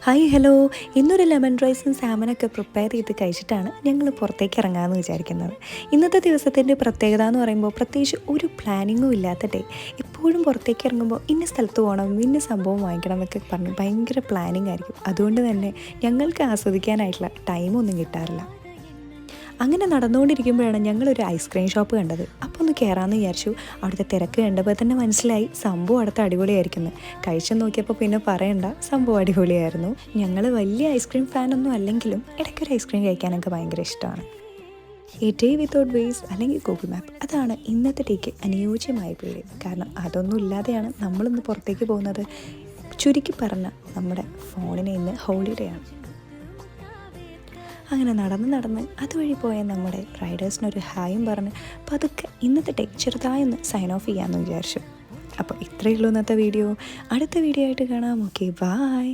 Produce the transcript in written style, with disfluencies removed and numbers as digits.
Hi hello, ഇന്നൊരു lemon റൈസും സാമനൊക്കെ prepare ചെയ്ത് കഴിച്ചിട്ടാണ് ഞങ്ങൾ പുറത്തേക്ക് ഇറങ്ങാമെന്ന് വിചാരിക്കുന്നത്. ഇന്നത്തെ ദിവസത്തിൻ്റെ പ്രത്യേകത എന്ന് പറയുമ്പോൾ പ്രത്യേകിച്ച് ഒരു പ്ലാനിങ്ങും ഇല്ലാത്ത ഡേ. എപ്പോഴും പുറത്തേക്ക് ഇറങ്ങുമ്പോൾ ഇന്ന സ്ഥലത്ത് പോകണം, ഇന്ന സംഭവം വാങ്ങിക്കണം എന്നൊക്കെ പറഞ്ഞ് ഭയങ്കര പ്ലാനിങ് ആയിരിക്കും. അതുകൊണ്ട് തന്നെ ഞങ്ങൾക്ക് ആസ്വദിക്കാനായിട്ടുള്ള ടൈമൊന്നും കിട്ടാറില്ല. അങ്ങനെ നടന്നുകൊണ്ടിരിക്കുമ്പോഴാണ് ഞങ്ങളൊരു ഐസ്ക്രീം ഷോപ്പ് കണ്ടത്. അപ്പോൾ ഒന്ന് കയറാമെന്ന് വിചാരിച്ചു. അവിടുത്തെ തിരക്ക് കണ്ടപ്പോൾ തന്നെ മനസ്സിലായി സംഭവം അടുത്ത അടിപൊളിയായിരിക്കുന്നു. കഴിച്ചു നോക്കിയപ്പോൾ പിന്നെ പറയണ്ട, സംഭവം അടിപൊളിയായിരുന്നു. ഞങ്ങൾ വലിയ ഐസ്ക്രീം ഫാനൊന്നും അല്ലെങ്കിലും ഇടയ്ക്കൊരു ഐസ്ക്രീം കഴിക്കാനൊക്കെ ഭയങ്കര ഇഷ്ടമാണ്. ഈ ഡേ വിത്തൗട്ട് വേസ് അല്ലെങ്കിൽ ഗൂഗിൾ മാപ്പ്, അതാണ് ഇന്നത്തെ ഡേക്ക് അനുയോജ്യമായ പേര്. കാരണം അതൊന്നും ഇല്ലാതെയാണ് നമ്മളിന്ന് പുറത്തേക്ക് പോകുന്നത്. ചുരുക്കി പറഞ്ഞാൽ നമ്മുടെ ഫോണിന് ഇന്ന് ഹോളിഡേ ആണ്. അങ്ങനെ നടന്ന് അതുവഴി പോയ നമ്മുടെ റൈഡേഴ്സിനൊരു ഹായും പറഞ്ഞ് പതുക്കെ ഇന്നത്തെ ഡേ ചെറുതായൊന്ന് സൈൻ ഓഫ് ചെയ്യാമെന്ന് വിചാരിച്ചു. അപ്പോൾ ഇത്രയേ ഉള്ളൂ ഇന്നത്തെ വീഡിയോ. അടുത്ത വീഡിയോ ആയിട്ട് കാണാം. Okay, bye.